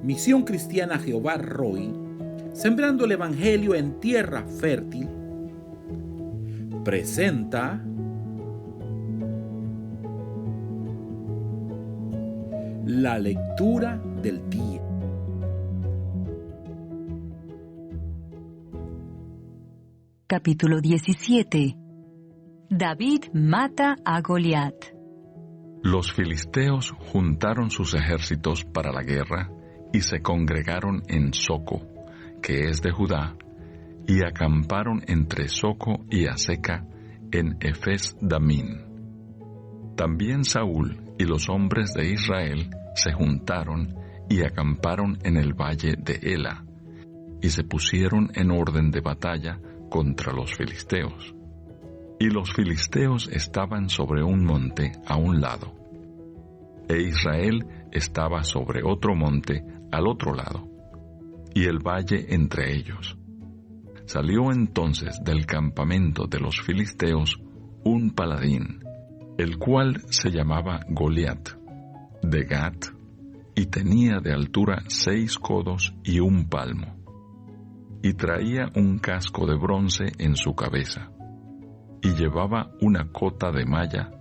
Misión Cristiana Jehová Roy, sembrando el Evangelio en tierra fértil, presenta la lectura del día. Capítulo 17. David mata a Goliat. Los filisteos juntaron sus ejércitos para la guerra y se congregaron en Soco, que es de Judá, y acamparon entre Soco y Aseca en Efes Damín. También Saúl y los hombres de Israel se juntaron y acamparon en el valle de Ela, y se pusieron en orden de batalla contra los filisteos. Y los filisteos estaban sobre un monte a un lado, e Israel estaba sobre otro monte al otro lado, y el valle entre ellos. Salió entonces del campamento de los filisteos un paladín, el cual se llamaba Goliat, de Gat, y tenía de altura 6 codos y 1 palmo, y traía un casco de bronce en su cabeza, y llevaba una cota de malla,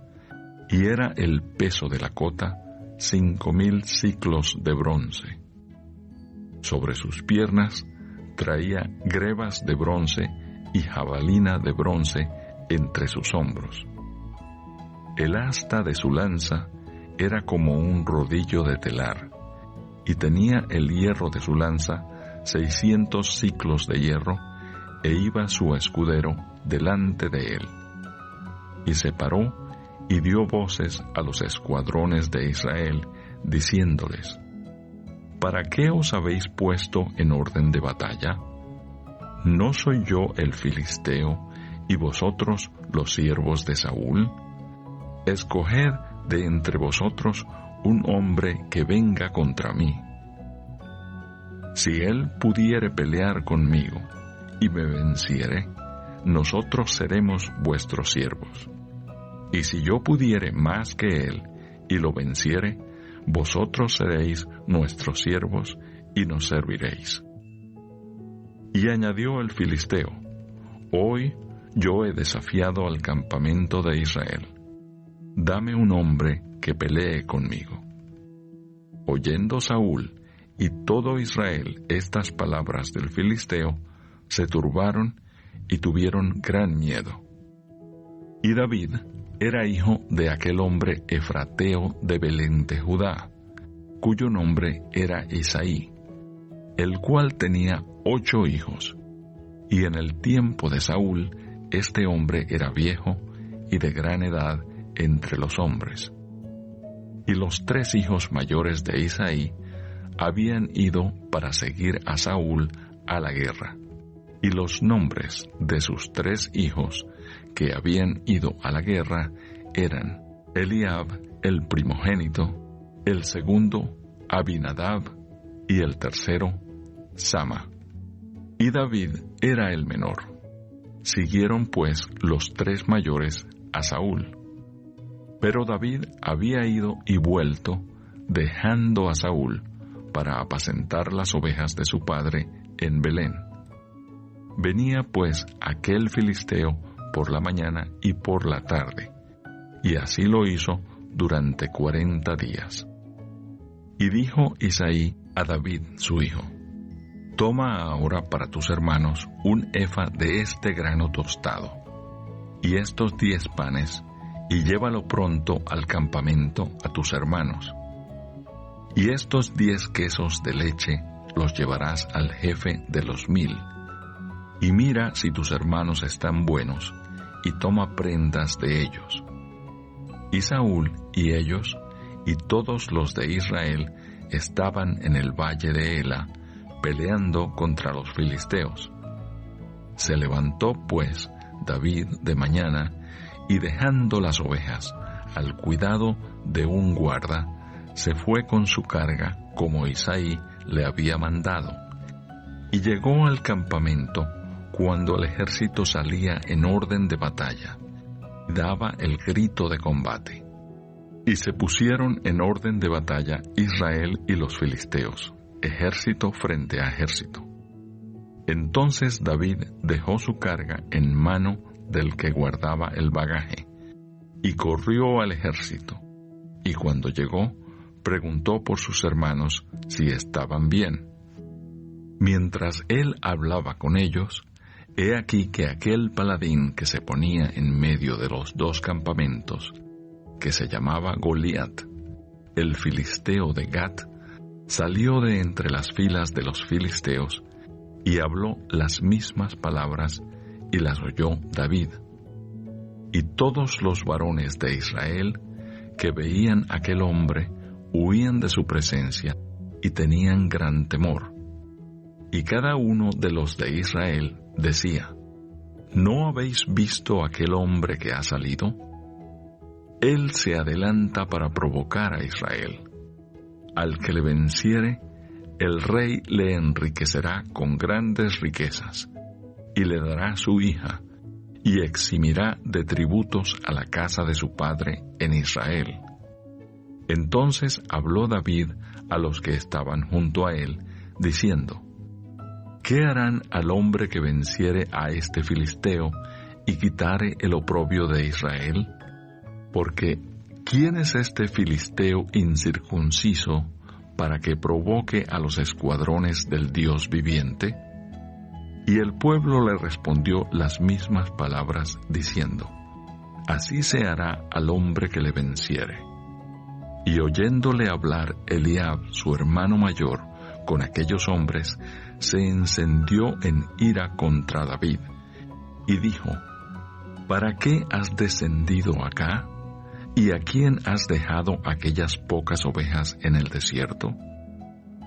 y era el peso de la cota 5,000 siclos de bronce. Sobre sus piernas traía grebas de bronce y jabalina de bronce entre sus hombros. El asta de su lanza era como un rodillo de telar, y tenía el hierro de su lanza 600 siclos de hierro, e iba su escudero delante de él. Y se paró y dio voces a los escuadrones de Israel, diciéndoles: ¿Para qué os habéis puesto en orden de batalla? ¿No soy yo el filisteo, y vosotros los siervos de Saúl? Escoged de entre vosotros un hombre que venga contra mí. Si él pudiere pelear conmigo y me venciere, nosotros seremos vuestros siervos. Y si yo pudiere más que él y lo venciere, vosotros seréis nuestros siervos y nos serviréis. Y añadió el filisteo: Hoy yo he desafiado al campamento de Israel. Dame un hombre que pelee conmigo. Oyendo Saúl y todo Israel estas palabras del filisteo, se turbaron y tuvieron gran miedo. Y David era hijo de aquel hombre efrateo de Belén de Judá, cuyo nombre era Isaí, el cual tenía 8 hijos. Y en el tiempo de Saúl, este hombre era viejo y de gran edad entre los hombres. Y los 3 hijos mayores de Isaí habían ido para seguir a Saúl a la guerra. Y los nombres de sus 3 hijos que habían ido a la guerra eran Eliab, el primogénito, el segundo, Abinadab, y el tercero, Sama. Y David era el menor. Siguieron pues los 3 mayores a Saúl. Pero David había ido y vuelto, dejando a Saúl para apacentar las ovejas de su padre en Belén. Venía pues aquel filisteo por la mañana y por la tarde, y así lo hizo durante 40 días. Y dijo Isaí a David su hijo: Toma ahora para tus hermanos un efa de este grano tostado, y estos 10 panes, y llévalo pronto al campamento a tus hermanos. Y estos 10 quesos de leche los llevarás al jefe de los 1000. Y mira si tus hermanos están buenos, y toma prendas de ellos. Y Saúl y ellos, y todos los de Israel, estaban en el valle de Ela, peleando contra los filisteos. Se levantó, pues, David de mañana, y dejando las ovejas al cuidado de un guarda, se fue con su carga como Isaí le había mandado. Y llegó al campamento cuando el ejército salía en orden de batalla, daba el grito de combate. Y se pusieron en orden de batalla Israel y los filisteos, ejército frente a ejército. Entonces David dejó su carga en mano del que guardaba el bagaje, y corrió al ejército, y cuando llegó, preguntó por sus hermanos si estaban bien. Mientras él hablaba con ellos, he aquí que aquel paladín que se ponía en medio de los dos campamentos, que se llamaba Goliat, el filisteo de Gat, salió de entre las filas de los filisteos y habló las mismas palabras y las oyó David. Y todos los varones de Israel que veían a aquel hombre huían de su presencia y tenían gran temor. Y cada uno de los de Israel decía: ¿No habéis visto aquel hombre que ha salido? Él se adelanta para provocar a Israel. Al que le venciere, el rey le enriquecerá con grandes riquezas, y le dará su hija, y eximirá de tributos a la casa de su padre en Israel. Entonces habló David a los que estaban junto a él, diciendo: ¿Qué harán al hombre que venciere a este filisteo y quitare el oprobio de Israel? Porque ¿quién es este filisteo incircunciso para que provoque a los escuadrones del Dios viviente? Y el pueblo le respondió las mismas palabras, diciendo: Así se hará al hombre que le venciere. Y oyéndole hablar Eliab, su hermano mayor, con aquellos hombres, se encendió en ira contra David, y dijo: ¿Para qué has descendido acá? ¿Y a quién has dejado aquellas pocas ovejas en el desierto?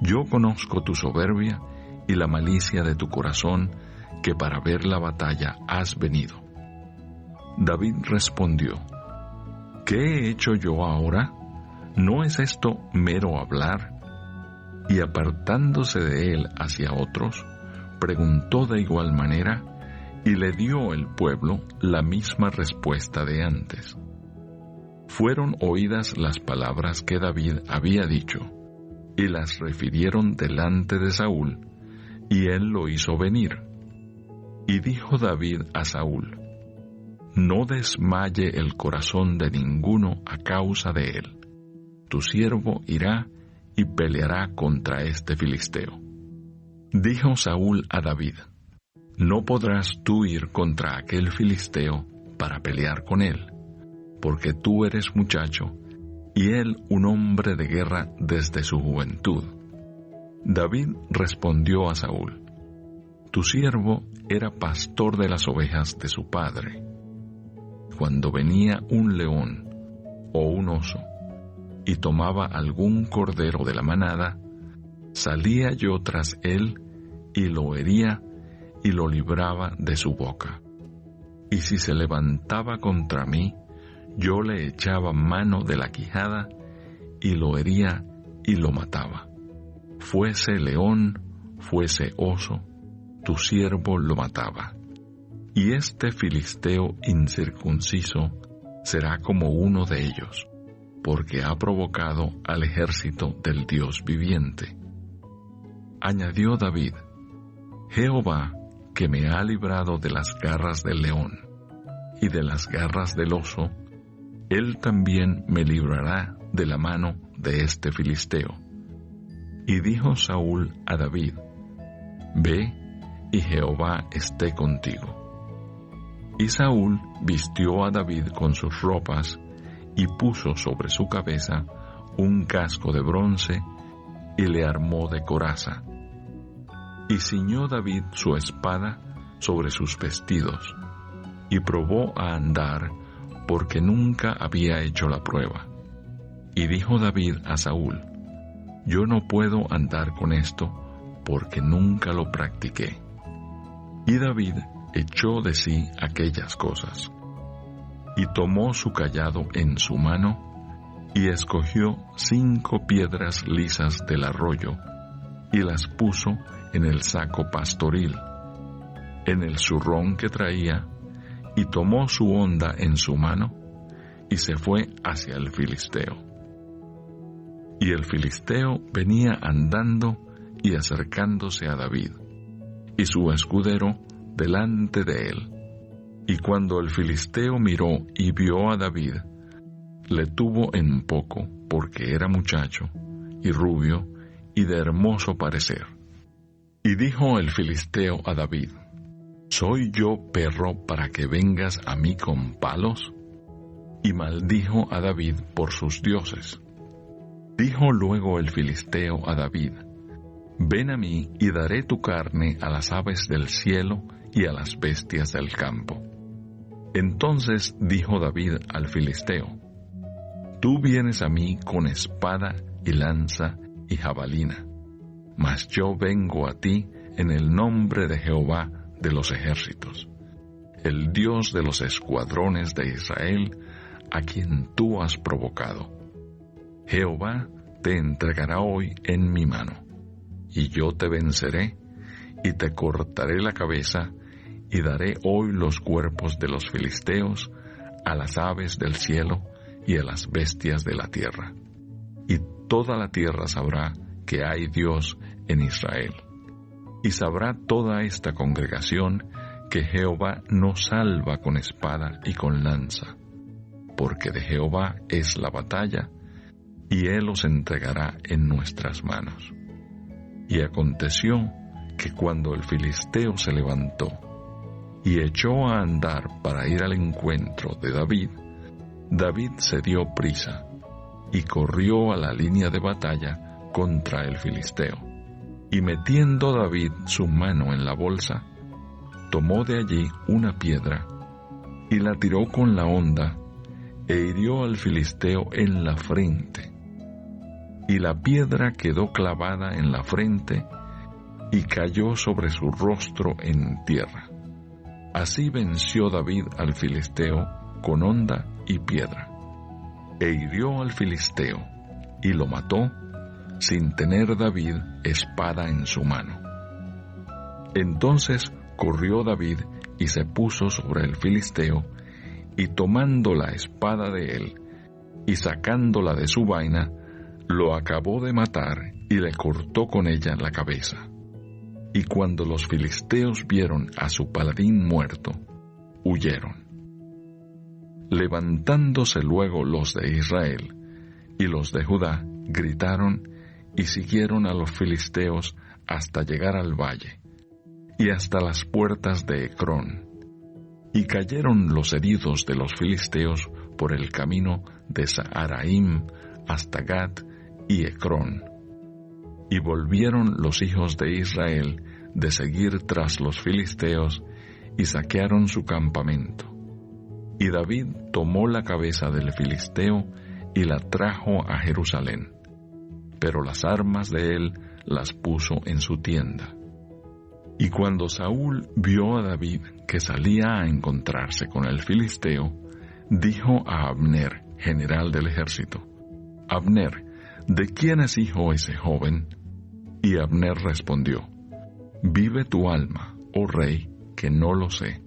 Yo conozco tu soberbia y la malicia de tu corazón, que para ver la batalla has venido. David respondió: ¿Qué he hecho yo ahora? ¿No es esto mero hablar? Y apartándose de él hacia otros, preguntó de igual manera, y le dio el pueblo la misma respuesta de antes. Fueron oídas las palabras que David había dicho, y las refirieron delante de Saúl, y él lo hizo venir. Y dijo David a Saúl: No desmaye el corazón de ninguno a causa de él. Tu siervo irá y peleará contra este filisteo. Dijo Saúl a David: No podrás tú ir contra aquel filisteo para pelear con él, porque tú eres muchacho, y él un hombre de guerra desde su juventud. David respondió a Saúl: Tu siervo era pastor de las ovejas de su padre. Cuando venía un león o un oso, y tomaba algún cordero de la manada, salía yo tras él, y lo hería, y lo libraba de su boca. Y si se levantaba contra mí, yo le echaba mano de la quijada, y lo hería, y lo mataba. Fuese león, fuese oso, tu siervo lo mataba. Y este filisteo incircunciso será como uno de ellos, porque ha provocado al ejército del Dios viviente. Añadió David: Jehová, que me ha librado de las garras del león y de las garras del oso, él también me librará de la mano de este filisteo. Y dijo Saúl a David: Ve, y Jehová esté contigo. Y Saúl vistió a David con sus ropas, y puso sobre su cabeza un casco de bronce, y le armó de coraza. Y ciñó David su espada sobre sus vestidos, y probó a andar, porque nunca había hecho la prueba. Y dijo David a Saúl: Yo no puedo andar con esto, porque nunca lo practiqué. Y David echó de sí aquellas cosas, y tomó su cayado en su mano, y escogió 5 piedras lisas del arroyo, y las puso en el saco pastoril, en el zurrón que traía, y tomó su honda en su mano, y se fue hacia el filisteo. Y el filisteo venía andando, y acercándose a David, y su escudero delante de él. Y cuando el filisteo miró y vio a David, le tuvo en poco, porque era muchacho, y rubio, y de hermoso parecer. Y dijo el filisteo a David: ¿Soy yo perro para que vengas a mí con palos? Y maldijo a David por sus dioses. Dijo luego el filisteo a David: Ven a mí y daré tu carne a las aves del cielo y a las bestias del campo. Entonces dijo David al filisteo: Tú vienes a mí con espada y lanza y jabalina, mas yo vengo a ti en el nombre de Jehová de los ejércitos, el Dios de los escuadrones de Israel, a quien tú has provocado. Jehová te entregará hoy en mi mano, y yo te venceré, y te cortaré la cabeza, y daré hoy los cuerpos de los filisteos a las aves del cielo y a las bestias de la tierra. Y toda la tierra sabrá que hay Dios en Israel. Y sabrá toda esta congregación que Jehová no salva con espada y con lanza, porque de Jehová es la batalla, y él los entregará en nuestras manos. Y aconteció que cuando el filisteo se levantó y echó a andar para ir al encuentro de David, David se dio prisa y corrió a la línea de batalla contra el filisteo. Y metiendo David su mano en la bolsa, tomó de allí una piedra y la tiró con la honda e hirió al filisteo en la frente. Y la piedra quedó clavada en la frente y cayó sobre su rostro en tierra. Así venció David al filisteo con honda y piedra, e hirió al filisteo y lo mató, sin tener David espada en su mano. Entonces corrió David y se puso sobre el filisteo, y tomando la espada de él y sacándola de su vaina, lo acabó de matar y le cortó con ella la cabeza. Y cuando los filisteos vieron a su paladín muerto, huyeron. Levantándose luego los de Israel y los de Judá, gritaron y siguieron a los filisteos hasta llegar al valle y hasta las puertas de Ecrón. Y cayeron los heridos de los filisteos por el camino de Saharaim hasta Gat y Ecrón. Y volvieron los hijos de Israel de seguir tras los filisteos y saquearon su campamento. Y David tomó la cabeza del filisteo y la trajo a Jerusalén, pero las armas de él las puso en su tienda. Y cuando Saúl vio a David que salía a encontrarse con el filisteo, dijo a Abner, general del ejército: Abner, ¿de quién es hijo ese joven? Y Abner respondió: Vive tu alma, oh rey, que no lo sé.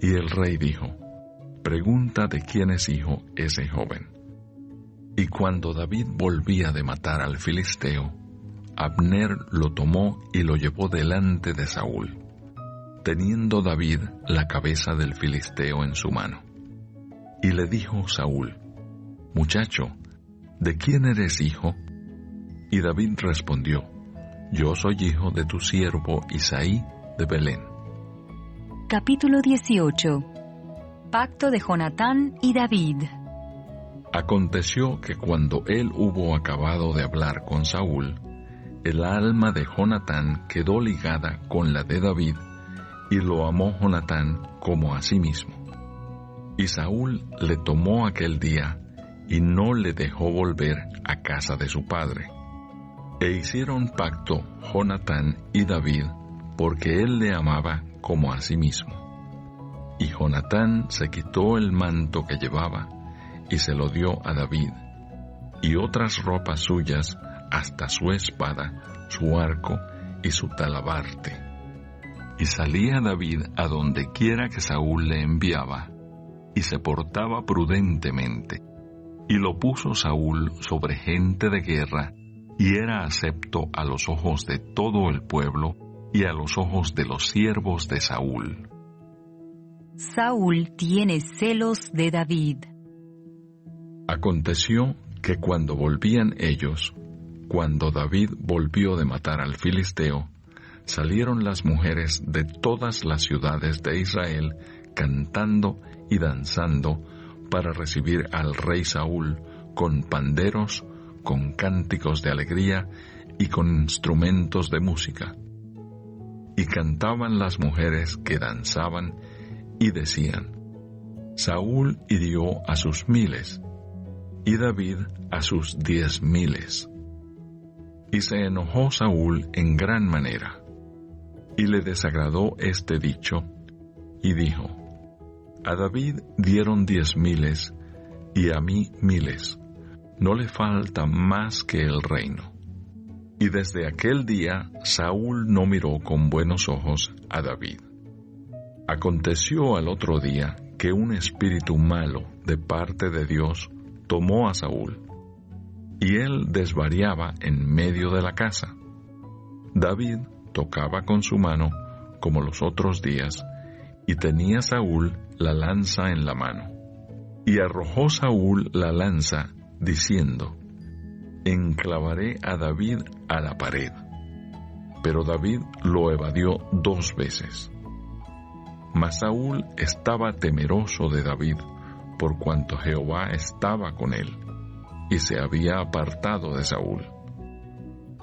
Y el rey dijo: Pregunta de quién es hijo ese joven. Y cuando David volvía de matar al filisteo, Abner lo tomó y lo llevó delante de Saúl, teniendo David la cabeza del filisteo en su mano. Y le dijo Saúl: Muchacho, ¿de quién eres hijo? Y David respondió: Yo soy hijo de tu siervo Isaí de Belén. Capítulo 18. Pacto de Jonatán y David. Aconteció que cuando él hubo acabado de hablar con Saúl, el alma de Jonatán quedó ligada con la de David, y lo amó Jonatán como a sí mismo. Y Saúl le tomó aquel día, y no le dejó volver a casa de su padre. E hicieron pacto Jonatán y David, porque él le amaba como a sí mismo. Y Jonatán se quitó el manto que llevaba, y se lo dio a David, y otras ropas suyas, hasta su espada, su arco y su talabarte. Y salía David a donde quiera que Saúl le enviaba, y se portaba prudentemente, y lo puso Saúl sobre gente de guerra y era acepto a los ojos de todo el pueblo y a los ojos de los siervos de Saúl. Saúl tiene celos de David. Aconteció que cuando volvían ellos, cuando David volvió de matar al filisteo, salieron las mujeres de todas las ciudades de Israel cantando y danzando para recibir al rey Saúl con panderos, con cánticos de alegría y con instrumentos de música. Y cantaban las mujeres que danzaban y decían: Saúl hirió a sus 1000 y David a sus 10,000. Y se enojó Saúl en gran manera, y le desagradó este dicho, y dijo: A David dieron 10,000 y a mí 1000, no le falta más que el reino. Y desde aquel día Saúl no miró con buenos ojos a David. Aconteció al otro día que un espíritu malo de parte de Dios tomó a Saúl, y él desvariaba en medio de la casa. David tocaba con su mano como los otros días, y tenía Saúl la lanza en la mano. Y arrojó Saúl la lanza, diciendo: Enclavaré a David a la pared. Pero David lo evadió 2 veces. Mas Saúl estaba temeroso de David, por cuanto Jehová estaba con él, y se había apartado de Saúl.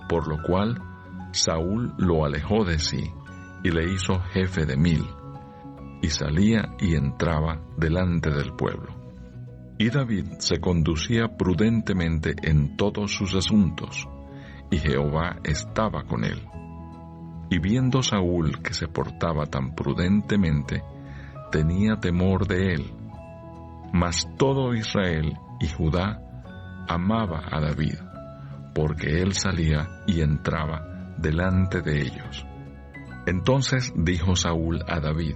Por lo cual Saúl lo alejó de sí, y le hizo jefe de 1000, y salía y entraba delante del pueblo. Y David se conducía prudentemente en todos sus asuntos, y Jehová estaba con él. Y viendo Saúl que se portaba tan prudentemente, tenía temor de él. Mas todo Israel y Judá amaba a David, porque él salía y entraba delante de ellos. Entonces dijo Saúl a David: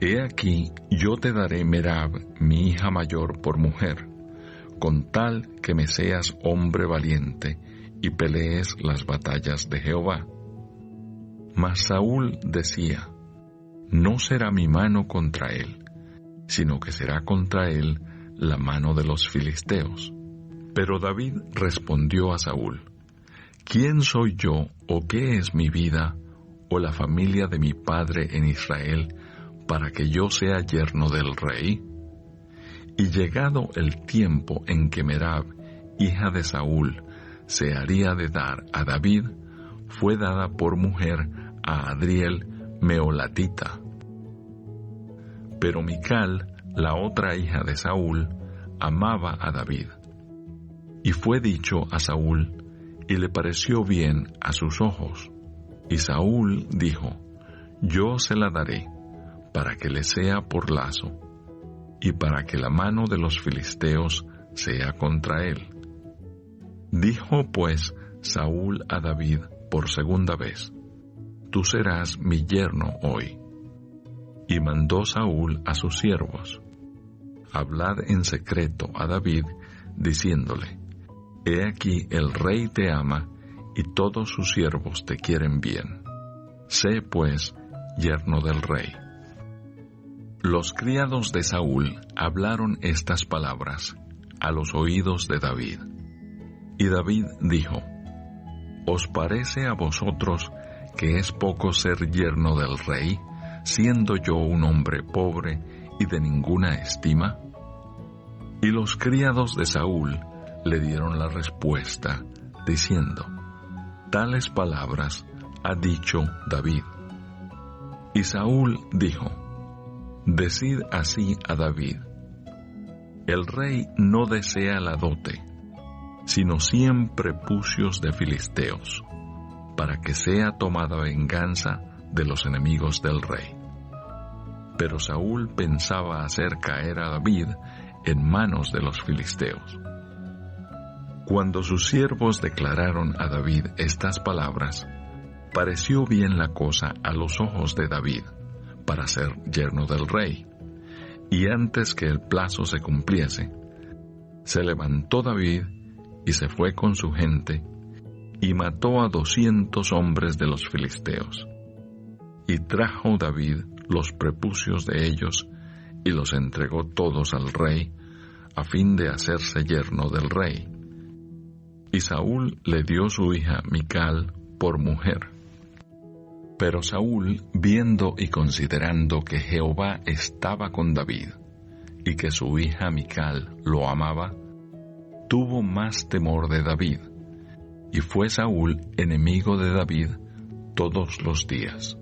He aquí, yo te daré Merab, mi hija mayor, por mujer, con tal que me seas hombre valiente y pelees las batallas de Jehová. Mas Saúl decía: No será mi mano contra él, sino que será contra él la mano de los filisteos. Pero David respondió a Saúl: ¿Quién soy yo, o qué es mi vida, o la familia de mi padre en Israel, para que yo sea yerno del rey? Y llegado el tiempo en que Merab, hija de Saúl, se haría de dar a David, fue dada por mujer a Adriel Meolatita. Pero Mical, la otra hija de Saúl, amaba a David. Y fue dicho a Saúl, y le pareció bien a sus ojos. Y Saúl dijo: Yo se la daré, para que le sea por lazo, y para que la mano de los filisteos sea contra él. Dijo pues Saúl a David por segunda vez: Tú serás mi yerno hoy. Y mandó Saúl a sus siervos: Hablad en secreto a David, diciéndole: He aquí el rey te ama, y todos sus siervos te quieren bien. Sé pues yerno del rey. Los criados de Saúl hablaron estas palabras a los oídos de David. Y David dijo: ¿Os parece a vosotros que es poco ser yerno del rey, siendo yo un hombre pobre y de ninguna estima? Y los criados de Saúl le dieron la respuesta, diciendo: Tales palabras ha dicho David. Y Saúl dijo: Decid así a David: El rey no desea la dote, sino 100 prepucios de filisteos, para que sea tomada venganza de los enemigos del rey. Pero Saúl pensaba hacer caer a David en manos de los filisteos. Cuando sus siervos declararon a David estas palabras, pareció bien la cosa a los ojos de David para ser yerno del rey. Y antes que el plazo se cumpliese, se levantó David y se fue con su gente, y mató a 200 hombres de los filisteos. Y trajo David los prepucios de ellos, y los entregó todos al rey, a fin de hacerse yerno del rey. Y Saúl le dio su hija Mical por mujer. Pero Saúl, viendo y considerando que Jehová estaba con David, y que su hija Mical lo amaba, tuvo más temor de David, y fue Saúl enemigo de David todos los días.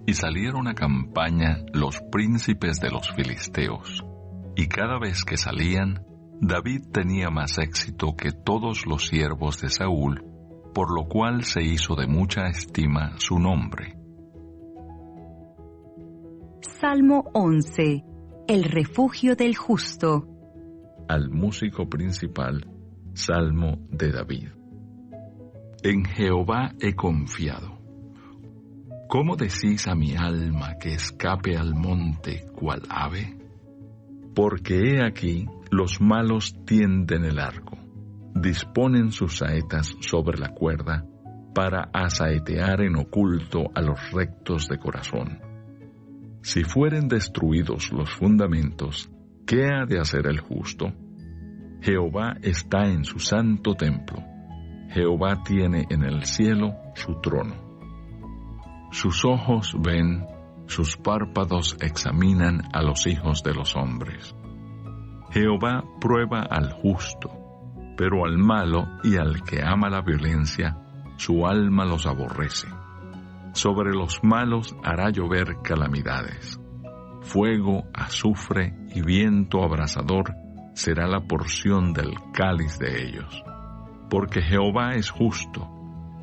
Y salieron a campaña los príncipes de los filisteos, y cada vez que salían, David tenía más éxito que todos los siervos de Saúl, por lo cual se hizo de mucha estima su nombre. Salmo 11. El refugio del justo. Al músico principal, Salmo de David. En Jehová he confiado. ¿Cómo decís a mi alma que escape al monte cual ave? Porque he aquí, los malos tienden el arco, disponen sus saetas sobre la cuerda, para asaetear en oculto a los rectos de corazón. Si fueren destruidos los fundamentos, ¿qué ha de hacer el justo? Jehová está en su santo templo. Jehová tiene en el cielo su trono. Sus ojos ven, sus párpados examinan a los hijos de los hombres. Jehová prueba al justo, pero al malo y al que ama la violencia, su alma los aborrece. Sobre los malos hará llover calamidades. Fuego, azufre y viento abrasador será la porción del cáliz de ellos. Porque Jehová es justo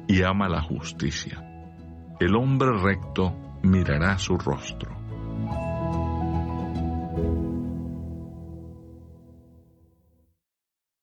y ama la justicia. El hombre recto mirará su rostro.